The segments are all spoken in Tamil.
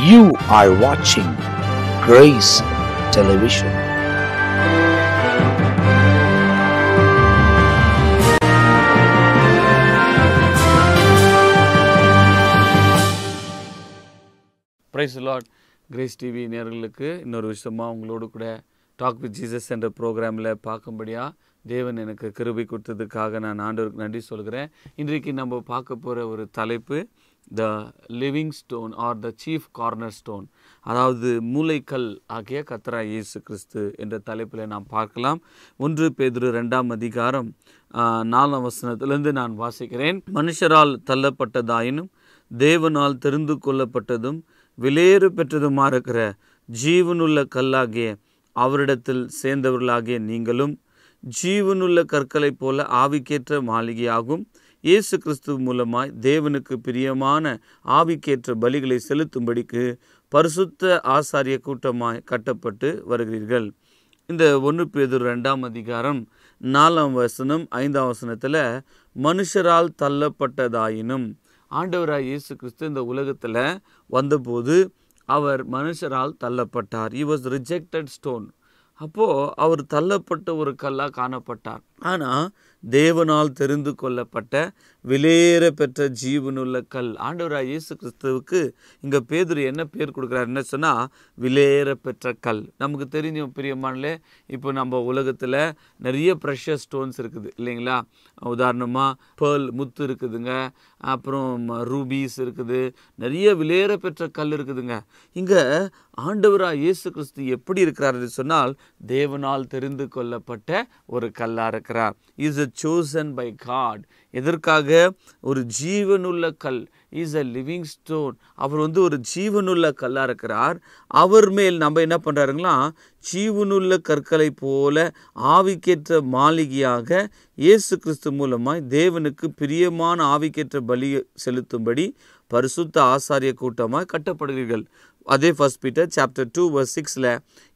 You are watching Grace Television. Praise the Lord. Grace TV நேயர்களுக்கு இன்னொரு விஷயமா உங்களோடு கூட டாக் வித் ஜீசஸ் என்ற ப்ரோக்ராமில் பார்க்கும்படியாக தேவன் எனக்கு கிருபை கொடுத்ததுக்காக நான் ஆண்டவருக்கு நன்றி சொல்கிறேன். இன்றைக்கு நம்ம பார்க்க போகிற ஒரு தலைப்பு the living stone R the chief corner stone, அதாவது மூலைக்கல் ஆகிய கர்த்தராகிய இயேசு கிறிஸ்து என்ற தலைப்பில் நாம் பார்க்கலாம். 1 பேதுரு 2 அதிகாரம் 4 வசனத்திலிருந்து நான் வாசிக்கிறேன். மனுஷரால் தள்ளப்பட்டதாயினும் தேவனால் தெரிந்து கொள்ளப்பட்டதும் விலையேறு பெற்றதுமாக இருக்கிற ஜீவனுள்ள கல்லாகிய அவரிடத்தில் சேர்ந்தவர்களாகிய நீங்களும் ஜீவனுள்ள கற்களைப் போல ஆவிக்கேற்ற மாளிகையாகும் இயேசு கிறிஸ்து மூலமாய் தேவனுக்கு பிரியமான ஆவிக்கேற்ற பலிகளை செலுத்தும்படிக்கு பரிசுத்த ஆசாரிய கூட்டமாய் கட்டப்பட்டு வருகிறீர்கள். இந்த 1 பேதுரு 2 அதிகாரம் 4 வசனம் 5 வசனத்தில் மனுஷரால் தள்ளப்பட்டதாயினும், ஆண்டவராய் இயேசு கிறிஸ்து இந்த உலகத்தில் வந்தபோது அவர் மனுஷரால் தள்ளப்பட்டார். He was rejected stone. அப்போது அவர் தள்ளப்பட்ட ஒரு கல்லாக காணப்பட்டார். ஆனால் தேவனால் தெரிந்து கொள்ளப்பட்ட விலையேற பெற்ற ஜீவனுள்ள கல். ஆண்டவராய் இயேசு கிறிஸ்துவுக்கு இங்கே பேதுரு என்ன பேர் கொடுக்குறாரு என்ன சொன்னால், விலையேற பெற்ற கல். நமக்கு தெரிஞ்ச பிரியமானலே, இப்போ நம்ம உலகத்தில் நிறைய ப்ரெஷர் ஸ்டோன்ஸ் இருக்குது இல்லைங்களா. உதாரணமாக பேர்ல் முத்து இருக்குதுங்க, அப்புறம் ரூபீஸ் இருக்குது, நிறைய விலையேற பெற்ற கல் இருக்குதுங்க. இங்கே ஆண்டவராய் இயேசு கிறிஸ்து எப்படி இருக்கிறார் சொன்னால், தேவனால் தெரிந்து கொள்ளப்பட்ட ஒரு கல்லாக இருக்கிறார். Is a chosen by God. எதற்காக? ஒரு ஜீவனுள்ள கல். Is a living stone. அவர் ஒரு ஜீவனுள்ள கல்லாக இருக்கிறார். அவர் மேல் நம்ம என்ன பண்ணுறாருங்களா, ஜீவனுள்ள கற்களை போல ஆவிக்கேற்ற மாளிகையாக இயேசு கிறிஸ்து மூலமாய் தேவனுக்கு பிரியமான ஆவிக்கேற்ற பலி செலுத்தும்படி பரிசுத்த ஆசாரிய கூட்டமாக கட்டப்படுகிறீர்கள். அதே 1 பீட்டர் சாப்டர் 2 verse 6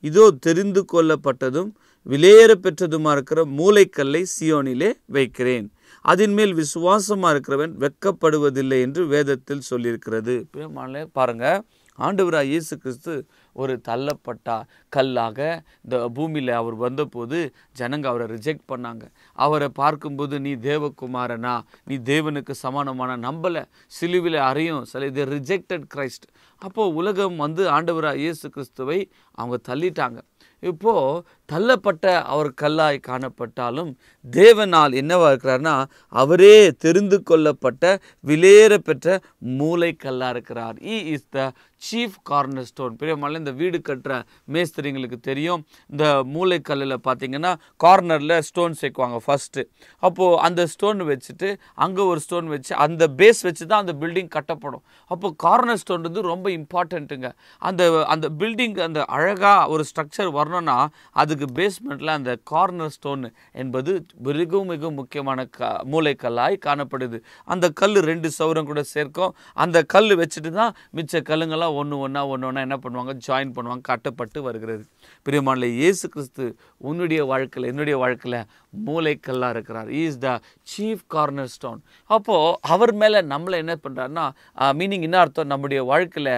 இதோ தெரிந்து கொள்ளப்பட்டதும் விலையேற பெற்றதுமாக இருக்கிற மூலைக்கல்லை சியோனிலே வைக்கிறேன், அதன் மேல் விசுவாசமாக இருக்கிறவன் வெட்கப்படுவதில்லை என்று வேதத்தில் சொல்லியிருக்கிறது. பாருங்க, ஆண்டவராய் இயேசு கிறிஸ்து ஒரு தள்ளப்பட்ட கல்லாக இந்த பூமியில் அவர் வந்தபோது ஜனங்க அவரை ரிஜெக்ட் பண்ணாங்க. அவரை பார்க்கும்போது நீ தேவகுமாரனா, நீ தேவனுக்கு சமானமான நம்பலை, சிலுவில அறையும் சில ரிஜெக்டட் கிரைஸ்ட். அப்போது உலகம் ஆண்டவராய் இயேசு கிறிஸ்துவை அவங்க தள்ளிட்டாங்க. இப்போது தள்ளப்பட்ட அவர் கல்லாய் காணப்பட்டாலும் தேவனால் என்னவா இருக்கிறார்னா, அவரே தெரிந்து கொள்ளப்பட்ட விலையேற பெற்ற மூலைக்கல்லாக இருக்கிறார். He is the chief cornerstone. Periyammal, இந்த வீடு கட்டுற மேஸ்திரிங்களுக்கு தெரியும், இந்த மூலைக்கல்லில் பார்த்தீங்கன்னா கார்னரில் ஸ்டோன் சேர்க்குவாங்க ஃபஸ்ட்டு. அப்போது அந்த ஸ்டோன் வச்சுட்டு அங்கே ஒரு ஸ்டோன் வச்சு அந்த பேஸ் வச்சு தான் அந்த பில்டிங் கட்டப்படும். அப்போது கார்னர் ஸ்டோன் ரொம்ப இம்பார்ட்டண்ட்டுங்க. அந்த பில்டிங் அந்த அழகாக ஒரு ஸ்ட்ரக்சர் வரணும்னா அதுக்கு பேஸ்மெண்ட்டில் அந்த கார்னர் ஸ்டோன் என்பது மிகவும் முக்கியமான மூலைக்கல்லாய் காணப்படுது. அந்த கல் 2 சதுரம் கூட சேர்க்கும். அந்த கல் வச்சுட்டு தான் மிச்ச கல்லுங்கள்லாம் ஒன்று ஒன்றா என்ன பண்ணுவாங்க, ஜாயின் பண்ணுவாங்க, கட்டப்பட்டு வருகிறது. பிரியமானவர்களே, இயேசு கிறிஸ்து உன்னுடைய வாழ்க்கையில் என்னுடைய வாழ்க்கையில் மூலைக்கல்லாக இருக்கிறார். Is the chief corner stone. அப்போது அவர் மேலே நம்மளை என்ன பண்ணுறாருன்னா, மீனிங் என்ன அர்த்தம், நம்முடைய வாழ்க்கையில்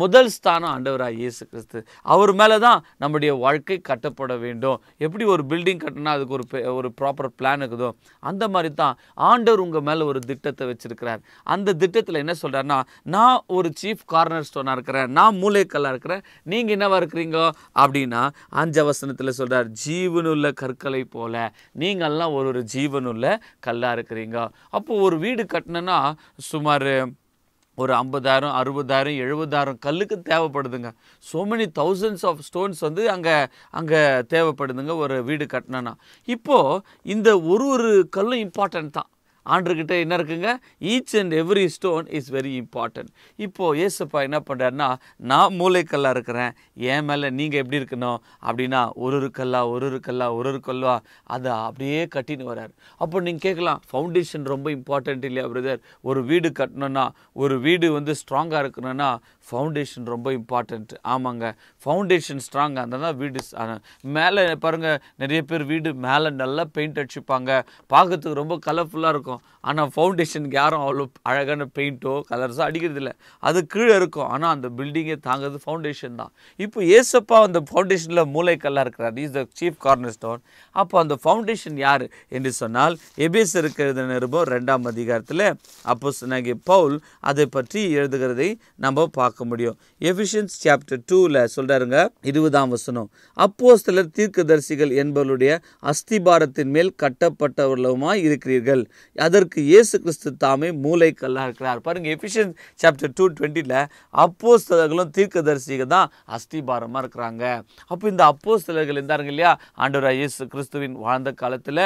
முதல் ஸ்தானம் ஆண்டவராக இயேசு கிறிஸ்து. அவர் மேலே தான் நம்முடைய வாழ்க்கை கட்டப்பட வேண்டும். எப்படி ஒரு பில்டிங் கட்டினா அதுக்கு ஒரு ப்ராப்பர் பிளான் இருக்குதோ, அந்த மாதிரி தான் ஆண்டவர் உங்கள் மேலே ஒரு திட்டத்தை வச்சிருக்கிறார். அந்த திட்டத்தில் என்ன சொல்கிறாருன்னா, நான் ஒரு சீஃப் கார்னர் ஸ்டோனாக இருக்கிறேன், நான் மூலைக்கல்லாக இருக்கிறேன், நீங்கள் என்னவா இருக்கிறீங்க அப்படின்னா 5 வசனத்தில் சொல்கிறார், ஜீவனுள்ள கற்களை போல நீங்கள்லாம் ஒரு ஜீவனுள்ள கல்லாக இருக்கிறீங்க. அப்போது ஒரு வீடு கட்டணுன்னா சுமார் ஒரு 50,000 60,000 70,000 கல்லுக்கு தேவைப்படுதுங்க. so many thousands of stones அங்கே தேவைப்படுதுங்க ஒரு வீடு கட்டணுன்னா. இப்போது இந்த ஒரு கல்லும் இம்பார்ட்டன்ட் தான். ஆண்டர்கிட்ட என்ன இருக்குங்க, each and every stone is very important. இப்போது ஏசப்பா என்ன பண்ணுறாருன்னா, நான் மூலைக்கல்லாக இருக்கிறேன், என் மேலே நீங்கள் எப்படி இருக்கணும் அப்படின்னா ஒரு கல்லா அதை அப்படியே கட்டின்னு வர்றார். அப்போ நீங்கள் கேட்கலாம், ஃபவுண்டேஷன் ரொம்ப இம்பார்ட்டன்ட் இல்லையா பிரதர்? ஒரு வீடு கட்டணுன்னா, ஒரு வீடு ஸ்ட்ராங்காக இருக்கணும்னா ஃபவுண்டேஷன் ரொம்ப இம்பார்ட்டண்ட். ஆமாங்க, ஃபவுண்டேஷன் ஸ்ட்ராங்காக இருந்தால் தான் வீடு. மேலே பாருங்கள், நிறைய பேர் வீடு மேலே நல்லா பெயிண்ட் அடிச்சுப்பாங்க, பார்க்கறதுக்கு ரொம்ப கலர்ஃபுல்லாக இருக்கும். ஆனால் ஃபவுண்டேஷனுக்கு யாரும் அவ்வளோ அழகான பெயிண்ட்டோ கலர்ஸோ அடிக்கிறது இல்லை. அது கீழே இருக்கும், ஆனால் அந்த பில்டிங்கே தாங்கிறது ஃபவுண்டேஷன் தான். இப்போ ஏசப்பா அந்த ஃபவுண்டேஷனில் மூளைக்கல்லாக இருக்கிறார். Is the chief corner stone. அப்போ அந்த ஃபவுண்டேஷன் யார் என்று சொன்னால், எபேசருக்கு எழுதின நிருபம் 2ஆம் அதிகாரத்தில் அப்போஸ்தலனாகிய பவுல் அதை பற்றி எழுதுகிறதை நம்ம பார்க்க முடியும். எபிசியன்ஸ் சாப்டர் 2ல் சொல்கிறாருங்க, 20ஆம் வசனம், அப்போஸ்தலர் தீர்க்கதரிசிகள் என்பவருடைய அஸ்திபாரத்தின் மேல் கட்டப்பட்டவர்களுமாய் இருக்கிறீர்கள், அதற்கு இயேசு கிறிஸ்து தாமே மூளைக்கல்லாக இருக்கிறார். பாருங்க, எபிசியன்ஸ் சாப்டர் 2:20ல் அப்போஸ்தலர்களும் தீர்க்கதரிசிகள் தான் அஸ்திபாரமாக இருக்கிறாங்க. அப்போ இந்த அப்போஸ்தலர்கள் இருந்தாருங்க இல்லையா, ஆண்டவராகிய இயேசு கிறிஸ்துவின் வாழ்ந்த காலத்தில்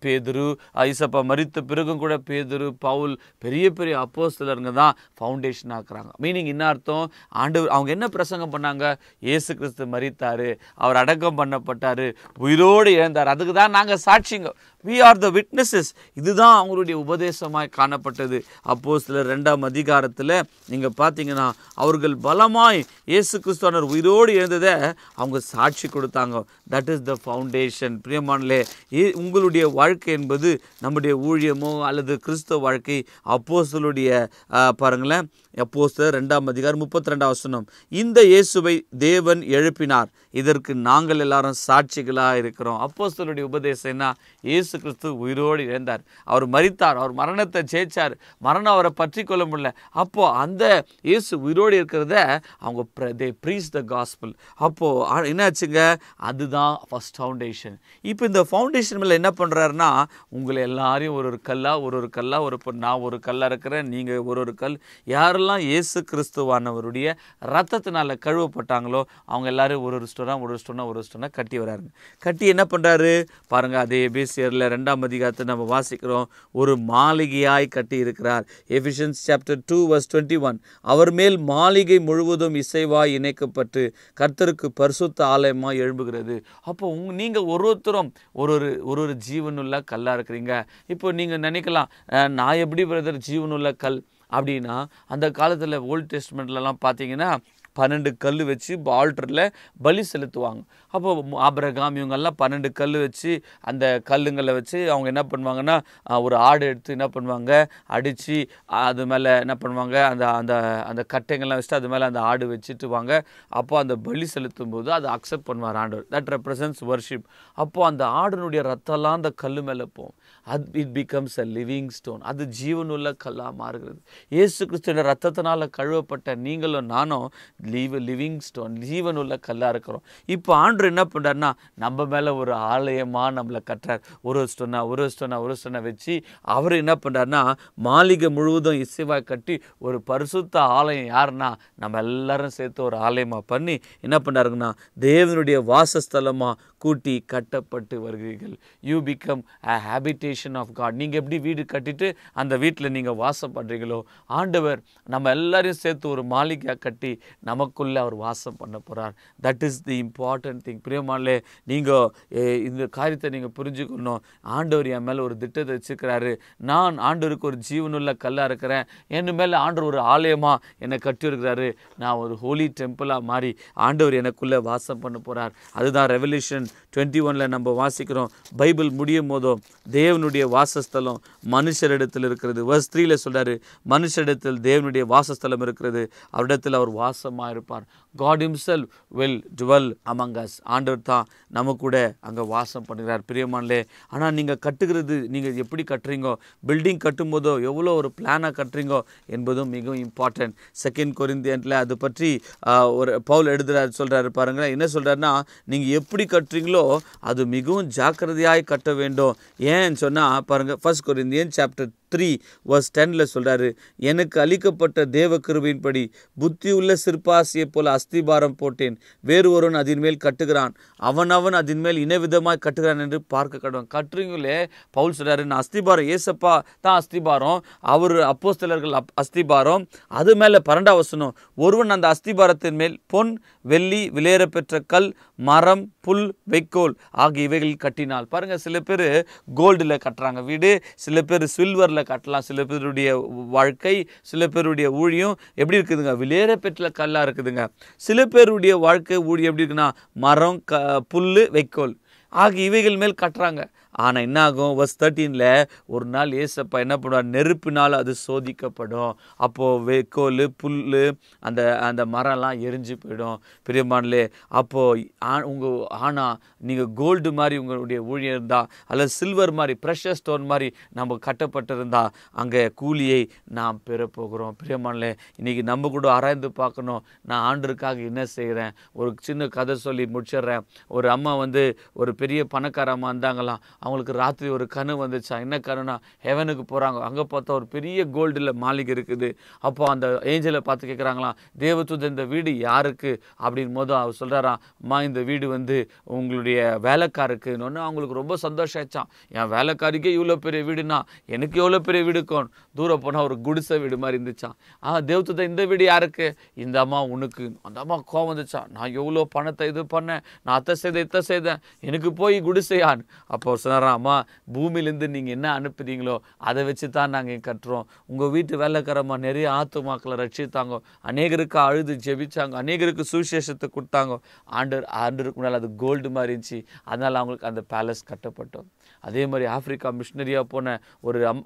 பேதுரு, இயேசப்பா மரித்த பிறகும் கூட பேதுரு, பவுல், பெரிய பெரிய அப்போஸ்தலருங்க தான் ஃபவுண்டேஷன் ஆக்குறாங்க. மீனிங் என்ன அர்த்தம்? ஆண்டவர் அவங்க என்ன பிரசங்கம் பண்ணாங்க? இயேசு கிறிஸ்து மரித்தார், அவர் அடக்கம் பண்ணப்பட்டார், உயிரோடு எழுந்தார், அதுக்கு தான் நாங்கள் சாட்சிங்க. We are the witnesses. இதுதான் அவங்களுடைய உபதேசமாய் காணப்பட்டது. அப்போஸ்தலர் 2ஆம் அதிகாரத்தில் நீங்கள் பார்த்தீங்கன்னா, அவர்கள் பலமாய் இயேசு கிறிஸ்துவானவர் உயிரோடு எழுந்ததை அவங்க சாட்சி கொடுத்தாங்க. That is the foundation. பிரியமானே, உங்களுடைய வாழ்க்கை என்பது நம்முடைய ஊழியமோ அல்லது கிறிஸ்தவ வாழ்க்கை அப்போஸ்தலருடைய பாருங்களேன், அப்போஸ்தலர் 2ஆம் அதிகாரம் 32ஆம் வசனம், இந்த இயேசுவை தேவன் எழுப்பினார், இதற்கு நாங்கள் எல்லாரும் சாட்சிகளாக இருக்கிறோம். அப்போஸ்தலருடைய உபதேசம் என்ன? இயேசு கிறிஸ்து உயிரோடு இழந்தார், அவர் மரித்தார், அவர் மரணத்தை ஜெயிச்சார், மரணம் அவரை பற்றி கொள்ள முடியல. அப்போ அந்த இயேசு உயிரோடு இருக்கிறத அவங்க they preach the gospel. அப்போ என்னாச்சுங்க? அதுதான் ஃபர்ஸ்ட் ஃபவுண்டேஷன். இப்போ இந்த ஃபவுண்டேஷன் மேலே என்ன பண்ணுறாருன்னா, உங்களை எல்லாரையும் ஒரு கல்லா நான் ஒரு கல்லாக இருக்கிறேன், நீங்கள் ஒரு கல். யாரெல்லாம் இயேசு கிறிஸ்துவானவருடைய ரத்தத்தினால கழுவப்பட்டாங்களோ அவங்க எல்லாரும் ஒரு ஸ்டோனா கட்டி வராருங்க. கட்டி என்ன பண்ணுறாரு பாருங்க, அதே எபேசியரில் 2ஆம் அதிகாரத்தை நம்ம வாசிக்கிறோம், ஒரு மாளிகையாய் கட்டி இருக்கிறார். எபிசியன்ஸ் சாப்டர் 2:21, அவர் மேல் மாளிகை முழுவதும் இசைவாய் இணைக்கப்பட்டு கர்த்தருக்கு பரிசுத்த ஆலயமாய் எழும்புகிறது. அப்போ நீங்கள் ஒருத்தரும் ஒரு ஜீவனுள்ள கல்லாக இருக்கிறீங்க. இப்போ நீங்கள் நினைக்கலாம், நான் எப்படி பிரதர் ஜீவனுள்ள கல் அப்படின்னா, அந்த காலத்தில் ஓல்ட் டெஸ்ட்மெண்ட்லலாம் பார்த்தீங்கன்னா 12 கல் வச்சு ஆல்டரில் பலி செலுத்துவாங்க. அப்போ ஆபிரகாம் இவங்கெல்லாம் 12 கல் வச்சு அந்த கல்லுங்களை வச்சு அவங்க என்ன பண்ணுவாங்கன்னா, ஒரு ஆடு எடுத்து என்ன பண்ணுவாங்க, அடித்து அது மேலே என்ன பண்ணுவாங்க, அந்த அந்த அந்த கட்டைங்கள்லாம் வச்சுட்டு அது மேலே அந்த ஆடு வச்சுட்டு வாங்க. அப்போ அந்த பலி செலுத்தும் போது அதை அக்செப்ட் பண்ணுவார் ஆண்டவர். That represents worship. அப்போது அந்த ஆடுனுடைய ரத்தம்லாம் அந்த கல் மேலே போகும். It becomes a living stone. அது ஜீவனுள்ள கல்லாக மாறுகிறது. இயேசு கிறிஸ்துவின் ரத்தத்தினால் கழுவப்பட்ட நீங்களும் நானும் லிவிங் ஸ்டோன், ஜீவனுள்ள கல்லாக இருக்கிறோம். இப்போ ஆண்டவர் என்ன பண்ணுறாருன்னா, நம்ம மேலே ஒரு ஆலயமாக நம்மளை கட்டுறார். ஒரு ஸ்டோனை வச்சு அவர் என்ன பண்ணுறாருன்னா, மாளிகை முழுவதும் இசைவாய் கட்டி ஒரு பரிசுத்த ஆலயம். யாருன்னா நம்ம எல்லாரும் சேர்த்து ஒரு ஆலயமாக பண்ணி என்ன பண்ணுறாருங்கன்னா, தேவனுடைய வாசஸ்தலமாக கூட்டி கட்டப்பட்டு வருகிறீர்கள். You become a habitation of God. நீங்கள் எப்படி வீடு கட்டிட்டு அந்த வீட்டில் நீங்கள் வாசம் பண்ணுறீங்களோ, ஆண்டவர் நம்ம எல்லாரையும் சேர்த்து ஒரு மாளிகையாக கட்டி நமக்குள்ளே அவர் வாசம் பண்ண போகிறார். That is the important thing. பிரியமானே, நீங்கள் இந்த காரியத்தை நீங்கள் புரிஞ்சுக்கணும். ஆண்டவர் என் மேலே ஒரு திட்டத்தை வச்சுக்கிறாரு. நான் ஆண்டவருக்கு ஒரு ஜீவனுள்ள கல்லாக இருக்கிறேன். என் மேலே ஆண்டவர் ஒரு ஆலயமாக என்னை கட்டியிருக்கிறாரு. நான் ஒரு ஹோலி டெம்பிளாக மாறி ஆண்டவர் எனக்குள்ளே வாசம் பண்ண போகிறார். அதுதான் ரெவல்யூஷன் 21ல் நம்ம வாசிக்கிறோம். பைபிள் முடியும் போதோ தேவனுடைய வாசஸ்தலம் மனுஷரிடத்தில் இருக்கிறது. verse 3ல் சொல்கிறாரு, மனுஷரிடத்தில் தேவனுடைய வாசஸ்தலம் இருக்கிறது, அவரிடத்தில் அவர் வாசமாக இருப்பார். God himself will dwell among us. ஆண்டவர் தான் நம்ம கூட அங்கே வாசம் பண்ணுகிறார். பிரியமானே, ஆனால் நீங்கள் கட்டுகிறது, நீங்கள் எப்படி கட்டுறீங்கோ, பில்டிங் கட்டும்போதோ எவ்வளோ ஒரு பிளானாக கட்டுறீங்கோ என்பதும் மிகவும் இம்பார்ட்டன்ட். 2 கொரிந்தியன்ல அது பற்றி ஒரு பவுல் எழுதுறாரு, சொல்கிறாரு பாருங்களேன். என்ன சொல்கிறாருன்னா, நீங்கள் எப்படி கட்டுறீங்களோ அது மிகவும் ஜாக்கிரதையாய் கட்ட வேண்டும். ஏன்னு சொன்னால் பாருங்கள், 1 கொரிந்தியன் சாப்டர் 3:10 சொல்கிறாரு, எனக்கு அளிக்கப்பட்ட தேவ கிருபையின்படி புத்தியுள்ள சிற்பாசியை போல அஸ்திபாரம் போட்டேன், வேறு ஒருவன் அதன் மேல் கட்டுகிறான், அவன் அதன் மேல் இனவிதமாய் கட்டுகிறான் என்று பார்க்க கடவுன். கட்டுறீங்களே, பவுல் சொல்கிறாரு, நான் அஸ்திபாரம், ஏசப்பா தான் அஸ்திபாரம், அவர் அப்போஸ்தலர்கள் அஸ்திபாரம். அது மேலே 12ஆம் வசனம், ஒருவன் அந்த அஸ்திபாரத்தின் மேல் பொன் வெள்ளி விலையேற பெற்ற கல் மரம் புல் வைக்கோல் ஆகிய இவைகள் கட்டினால். பாருங்கள், சில பேர் கோல்டில் கட்டுறாங்க வீடு, சில பேர் சில்வரில் கல்லில் கட்டலாம். சில பேருடைய வாழ்க்கை, சில பேருடைய ஊழியம் எப்படி இருக்குதுங்க, விலையேற பெற்ற கல்லாக இருக்குதுங்க. சில பேருடைய வாழ்க்கை ஊழியம் எப்படி இருக்குன்னா, மரம், புல், வைக்கோல் ஆகிய இவைகள் மேல் கட்டுறாங்க. ஆனால் என்ன ஆகும், verse 13ல் ஒரு நாள் ஏசப்பா என்ன பண்ணுவார், நெருப்பினால் அது சோதிக்கப்படும். அப்போது வைக்கோல், புல், அந்த அந்த மரம்லாம் எரிஞ்சு போயிடும். பிரியமானலே, அப்போது ஆனால் நீங்கள் கோல்டு மாதிரி உங்களுடைய ஊழியம் இருந்தால், அல்லது சில்வர் மாதிரி, ப்ரெஷர் ஸ்டோன் மாதிரி நம்ம கட்டப்பட்டிருந்தா அங்கே கூலியை நாம் பெறப்போகிறோம். பிரியமானலே, இன்றைக்கி நம்ம கூட ஆராய்ந்து பார்க்கணும், நான் ஆண்டருக்காக என்ன செய்கிறேன். ஒரு சின்ன கதை சொல்லி முடிச்சிடுறேன். ஒரு அம்மா ஒரு பெரிய பணக்கார அம்மா இருந்தாங்களாம். அவங்களுக்கு ராத்திரி ஒரு கனவு வந்துச்சா. என்ன கனவுனா, ஹெவனுக்கு போகிறாங்க. அங்கே பார்த்தா ஒரு பெரிய கோல்டில் மாளிகை இருக்குது. அப்போ அந்த ஏஞ்சலை பார்த்து கேட்குறாங்களாம், தேவதூதன் இந்த வீடு யாருக்கு அப்படின்னு போதும் அவர் சொல்கிறாராம், அம்மா இந்த வீடு உங்களுடைய வேலைக்காருக்குன்னு. அவங்களுக்கு ரொம்ப சந்தோஷம் ஆச்சான். என் வேலைக்காரிக்கே இவ்வளோ பெரிய வீடுனா எனக்கு எவ்வளோ பெரிய வீடுக்கும். தூரம் போனால் ஒரு குடிசை வீடு மாதிரி இருந்துச்சான். தேவதூதன் இந்த வீடு யாருக்கு, இந்த அம்மா உனக்கு. அந்த அம்மா கோவம் வந்துச்சான், நான் எவ்வளோ பணத்தை இது பண்ணேன், நான் அத்தை செய்தேன், எனக்கு போய் குடிசையான். அப்போ சொன்னாராம், அம்மா பூமியிலேருந்து நீங்கள் என்ன அனுப்புறீங்களோ அதை வச்சு தான் நாங்கள் கட்டுறோம். உங்கள் வீட்டு வேலைக்காரம்மா நிறைய ஆத்துமாக்களை ரட்சித்தாங்க, அநேகருக்கு அழுது ஜெபிச்சாங்க, அநேகருக்கு சுவிசேஷத்தை கொடுத்தாங்க. ஆண்டருக்கு முன்னால் அது கோல்டு மாதிரி இருந்துச்சு. அதனால் அவங்களுக்கு அந்த பேலஸ் கட்டப்பட்டோம். அதே மாதிரி ஆப்பிரிக்கா மிஷினரியாக போன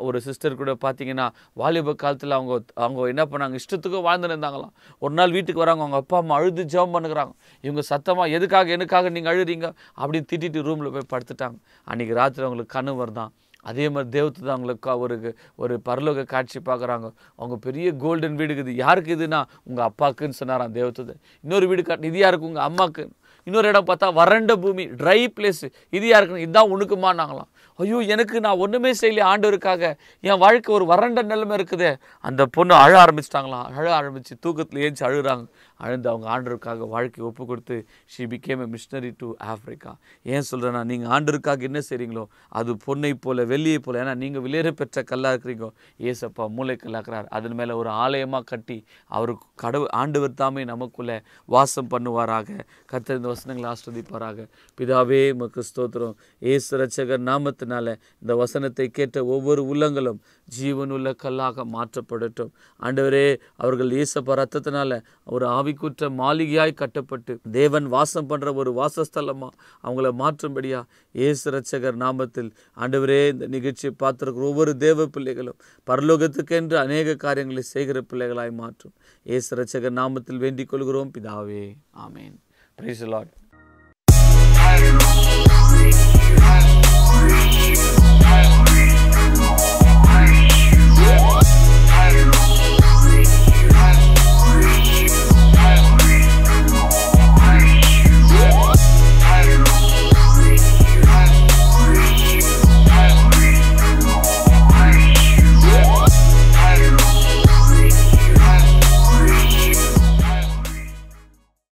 ஒரு சிஸ்டர் கூட பார்த்தீங்கன்னா, வாலிப காலத்தில் அவங்க என்ன பண்ணாங்க, இஷ்டத்துக்கும் வாழ்ந்துன்னு இருந்தாங்களாம். ஒரு நாள் வீட்டுக்கு வராங்க, அவங்க அப்பா அம்மா அழுது ஜெபம் பண்ணுறாங்க. இவங்க சத்தமாக, எனக்காக நீங்கள் அழுறீங்க அப்படின்னு திட்டிட்டு ரூமில் போய் படுத்துட்டாங்க. அன்றைக்கி ராத்திரி அவங்களுக்கு கனவு வருதான். அதே மாதிரி தேவதூதன் அவங்களுக்கு ஒரு பரலோக காட்சி பார்க்குறாங்க. அவங்க பெரிய கோல்டன் வீடு இருக்குது. யாருக்கு இதுனா, உங்கள் அப்பாவுக்குன்னு சொன்னாராம் தேவதூதன். இன்னொரு வீடு காட்டு, இது யாருக்கு, உங்கள் அம்மாவுக்கு. இன்னொரு இடம் பார்த்தா வறண்ட பூமி, ட்ரை பிளேஸ், இது யாருக்குன்னு, இதுதான் உனக்குமானாங்களாம். ஐயோ, நான் ஒன்றுமே செய்யலையே ஆண்டவருக்காக, என் வாழ்க்கை ஒரு வறண்ட நிலைமை இருக்குது. அந்த பொண்ணு அழ ஆரம்பிச்சு தூக்கத்தில் ஏஞ்சி அழுகிறாங்க. அழுந்து அவங்க ஆண்டவருக்காக வாழ்க்கையை ஒப்பு கொடுத்து she became a missionary to Africa. ஏன் சொல்கிறேன்னா, நீங்கள் ஆண்டவருக்காக என்ன செய்கிறீங்களோ அது பொன்னை போல வெள்ளியை போல, ஏன்னா நீங்கள் விலையேற பெற்ற கல்லாக இருக்கிறீங்க, ஏசப்பா மூளைக்கல்லாக்குறார். அதன் மேலே ஒரு ஆலயமாக கட்டி அவருக்கு ஆண்டவர் தாமே நமக்குள்ளே வாசம் பண்ணுவாராக. கர்த்தர் இந்த வசனங்களை ஆஸ்வதிப்பாராக. பிதாவே உமக்கு ஸ்தோத்திரம். இயேசு இரட்சகர் நாமத்தினால இந்த வசனத்தை கேட்ட ஒவ்வொரு உள்ளங்களும் ஜீவனுள்ள கல்லாக மாற்றப்படட்டும். ஆண்டவரே, அவர்கள் ஏசப்பா ரத்தத்தினால ஒரு ஆவிக்குற்ற மாளிகையாய் கட்டப்பட்டு தேவன் வாசம் பண்ணுற ஒரு வாசஸ்தலமா அவங்கள மாற்றும்படியா இயேசு இரட்சகர் நாமத்தில் ஆண்டவரே, இந்த நிகழ்ச்சியை பார்த்திருக்கிற ஒவ்வொரு தேவ பிள்ளைகளும் பரலோகத்துக்கென்று அநேக காரியங்களை செய்கிற பிள்ளைகளாய் மாற்றும். இயேசு இரட்சகர் நாமத்தில் வேண்டிக் கொள்கிறோம் பிதாவே, ஆமேன். Praise the Lord.